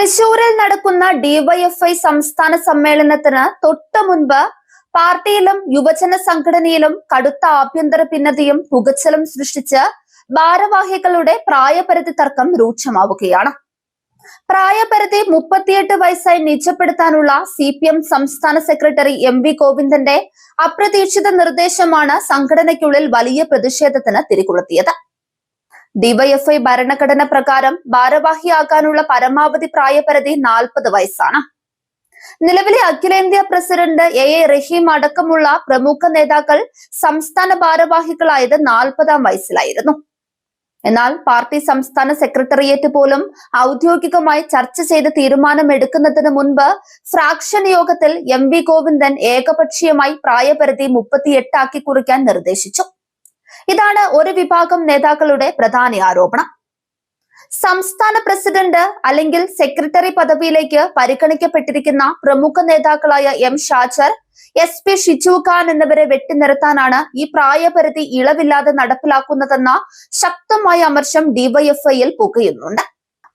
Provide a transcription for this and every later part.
തൃശൂരിൽ നടക്കുന്ന ഡിവൈഎഫ്ഐ സംസ്ഥാന സമ്മേളനത്തിന് തൊട്ടു മുൻപ് പാർട്ടിയിലും യുവജന സംഘടനയിലും കടുത്ത ആഭ്യന്തര ഭിന്നതയും പുകച്ചലും സൃഷ്ടിച്ച് ഭാരവാഹികളുടെ പ്രായപരിധി തർക്കം രൂക്ഷമാവുകയാണ്. പ്രായപരിധി 38 വയസ്സായി നിജപ്പെടുത്താനുള്ള CPM സംസ്ഥാന സെക്രട്ടറി MV ഗോവിന്ദന്റെ അപ്രതീക്ഷിത നിർദ്ദേശമാണ് സംഘടനയ്ക്കുള്ളിൽ വലിയ പ്രതിഷേധത്തിന് തിരികൊളുത്തിയത്. ഡിവൈഎഫ്ഐ ഭരണഘടന പ്രകാരം ഭാരവാഹിയാകാനുള്ള പരമാവധി പ്രായപരിധി 40 വയസ്സാണ്. നിലവിലെ അഖിലേന്ത്യാ പ്രസിഡന്റ് AA റഹീം അടക്കമുള്ള പ്രമുഖ നേതാക്കൾ സംസ്ഥാന ഭാരവാഹികളായത് 40-ാം വയസ്സിലായിരുന്നു. എന്നാൽ പാർട്ടി സംസ്ഥാന സെക്രട്ടേറിയറ്റ് പോലും ഔദ്യോഗികമായി ചർച്ച ചെയ്ത് തീരുമാനമെടുക്കുന്നതിന് മുൻപ് ഫ്രാക്ഷൻ യോഗത്തിൽ MV ഗോവിന്ദൻ ഏകപക്ഷീയമായി പ്രായപരിധി 38 ആക്കി കുറിക്കാൻ നിർദ്ദേശിച്ചു. ഇതാണ് ഒരു വിഭാഗം നേതാക്കളുടെ പ്രധാന ആരോപണം. സംസ്ഥാന പ്രസിഡന്റ് അല്ലെങ്കിൽ സെക്രട്ടറി പദവിയിലേക്ക് പരിഗണിക്കപ്പെട്ടിരിക്കുന്ന പ്രമുഖ നേതാക്കളായ M ഷാജർ, SP ഷിജു ഖാൻ എന്നിവരെ വെട്ടിനിർത്താനാണ് ഈ പ്രായപരിധി ഇളവില്ലാതെ നടപ്പിലാക്കുന്നതെന്ന ശക്തമായ അമർഷം ഡിവൈഎഫ്ഐയിൽ പുകയുന്നുണ്ട്.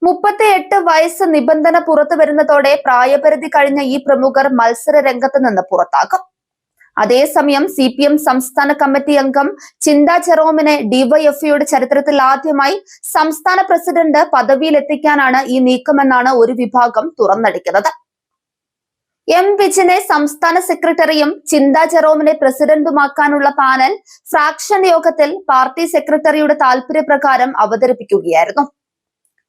38 വയസ്സ് നിബന്ധന പുറത്തു വരുന്നതോടെ പ്രായപരിധി കഴിഞ്ഞ ഈ പ്രമുഖർ മത്സര രംഗത്ത് നിന്ന് പുറത്താക്കും. അതേസമയം CPM സംസ്ഥാന കമ്മിറ്റി അംഗം ചിന്താ ജെറോമിനെ ഡിവൈഎഫ്ഐയുടെ ചരിത്രത്തിൽ ആദ്യമായി സംസ്ഥാന പ്രസിഡന്റ് പദവിയിൽ എത്തിക്കാനാണ് ഈ നീക്കമെന്നാണ് ഒരു വിഭാഗം തുറന്നടിക്കുന്നത്. M വിജിനെ സംസ്ഥാന സെക്രട്ടറിയും ചിന്താ ജെറോമിനെ പ്രസിഡന്റുമാക്കാനുള്ള പാനൽ ഫ്രാക്ഷൻ യോഗത്തിൽ പാർട്ടി സെക്രട്ടറിയുടെ താൽപര്യപ്രകാരം അവതരിപ്പിക്കുകയായിരുന്നു.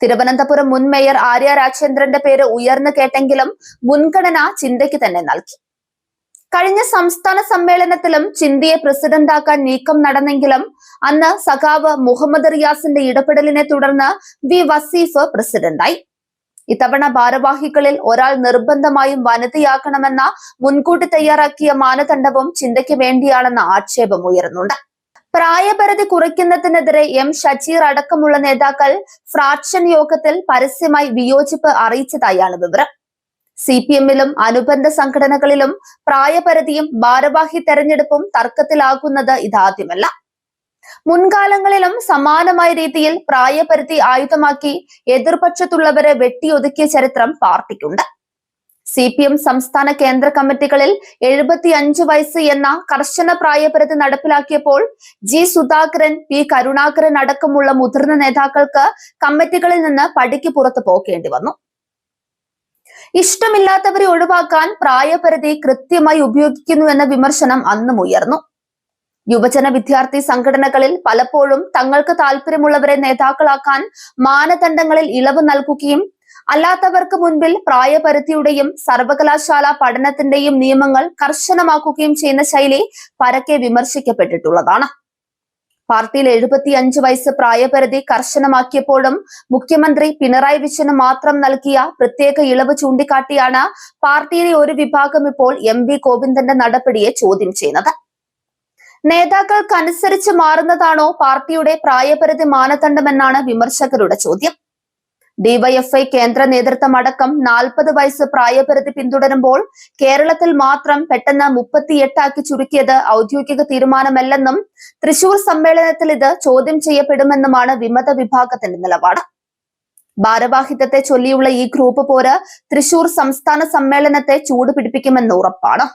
തിരുവനന്തപുരം മുൻ മേയർ ആര്യ രാജേന്ദ്രന്റെ പേര് ഉയർന്നു കേട്ടെങ്കിലും മുൻഗണന ചിന്തയ്ക്ക് തന്നെ നൽകി. കഴിഞ്ഞ സംസ്ഥാന സമ്മേളനത്തിലും ചിന്തയെ പ്രസിഡന്റാക്കാൻ നീക്കം നടന്നെങ്കിലും അന്ന് സഖാവ് മുഹമ്മദ് റിയാസിന്റെ ഇടപെടലിനെ തുടർന്ന് V വസീഫ് പ്രസിഡന്റായി. ഇത്തവണ ഭാരവാഹികളിൽ ഒരാൾ നിർബന്ധമായും വനിതയാക്കണമെന്ന മുൻകൂട്ടി തയ്യാറാക്കിയ മാനദണ്ഡവും ചിന്തയ്ക്ക് വേണ്ടിയാണെന്ന ആക്ഷേപം ഉയർന്നുണ്ട്. പ്രായപരിധി കുറയ്ക്കുന്നതിനെതിരെ M ഷജീർ അടക്കമുള്ള നേതാക്കൾ ഫ്രാക്ഷൻ യോഗത്തിൽ പരസ്യമായി വിയോജിപ്പ് അറിയിച്ചതായാണ് വിവരം. CPM-ലും അനുബന്ധ സംഘടനകളിലും പ്രായപരിധിയും ഭാരവാഹി തെരഞ്ഞെടുപ്പും തർക്കത്തിലാകുന്നത് ഇതാദ്യമല്ല. മുൻകാലങ്ങളിലും സമാനമായ രീതിയിൽ പ്രായപരിധി ആയുധമാക്കി എതിർപക്ഷത്തുള്ളവരെ വെട്ടിയൊതുക്കിയ ചരിത്രം പാർട്ടിക്കുണ്ട്. CPM സംസ്ഥാന കേന്ദ്ര കമ്മിറ്റികളിൽ 75 വയസ്സ് എന്ന കർശന പ്രായപരിധി നടപ്പിലാക്കിയപ്പോൾ G സുധാകരൻ, P കരുണാകരൻ അടക്കമുള്ള മുതിർന്ന നേതാക്കൾക്ക് കമ്മിറ്റികളിൽ നിന്ന് പടിക്ക് പുറത്തു പോകേണ്ടി വന്നു. ഇഷ്ടമില്ലാത്തവരെ ഒഴിവാക്കാൻ പ്രായപരിധി കൃത്യമായി ഉപയോഗിക്കുന്നു എന്ന വിമർശനം അന്നും ഉയർന്നു. യുവജന വിദ്യാർത്ഥി സംഘടനകളിൽ പലപ്പോഴും തങ്ങൾക്ക് താല്പര്യമുള്ളവരെ നേതാക്കളാക്കാൻ മാനദണ്ഡങ്ങളിൽ ഇളവ് നൽകുകയും അല്ലാത്തവർക്ക് മുൻപിൽ പ്രായപരിധിയുടെയും സർവകലാശാല പഠനത്തിന്റെയും നിയമങ്ങൾ കർശനമാക്കുകയും ചെയ്യുന്ന ശൈലി പരക്കെ വിമർശിക്കപ്പെട്ടിട്ടുള്ളതാണ്. പാർട്ടിയിൽ 75 വയസ്സ് പ്രായപരിധി കർശനമാക്കിയപ്പോഴും മുഖ്യമന്ത്രി പിണറായി വിജയന് മാത്രം നൽകിയ പ്രത്യേക ഇളവ് ചൂണ്ടിക്കാട്ടിയാണ് പാർട്ടിയിലെ ഒരു വിഭാഗം ഇപ്പോൾ MV ഗോവിന്ദന്റെ നടപടിയെ ചോദ്യം ചെയ്യുന്നത്. നേതാക്കൾക്കനുസരിച്ച് മാറുന്നതാണോ പാർട്ടിയുടെ പ്രായപരിധി മാനദണ്ഡമെന്നാണ് വിമർശകരുടെ ചോദ്യം. ഡിവൈഎഫ്ഐ കേന്ദ്ര നേതൃത്വം അടക്കം 40 വയസ്സ് പ്രായപരിധി പിന്തുടരുമ്പോൾ കേരളത്തിൽ മാത്രം പെട്ടെന്ന് 38 ആക്കി ചുരുക്കിയത് ഔദ്യോഗിക തീരുമാനമല്ലെന്നും തൃശൂർ സമ്മേളനത്തിൽ ഇത് ചോദ്യം ചെയ്യപ്പെടുമെന്നുമാണ് വിമത വിഭാഗത്തിന്റെ നിലപാട്. ഭാരവാഹിത്വത്തെ ചൊല്ലിയുള്ള ഈ ഗ്രൂപ്പ് പോര് തൃശൂർ സംസ്ഥാന സമ്മേളനത്തെ ചൂടുപിടിപ്പിക്കുമെന്ന് ഉറപ്പാണ്.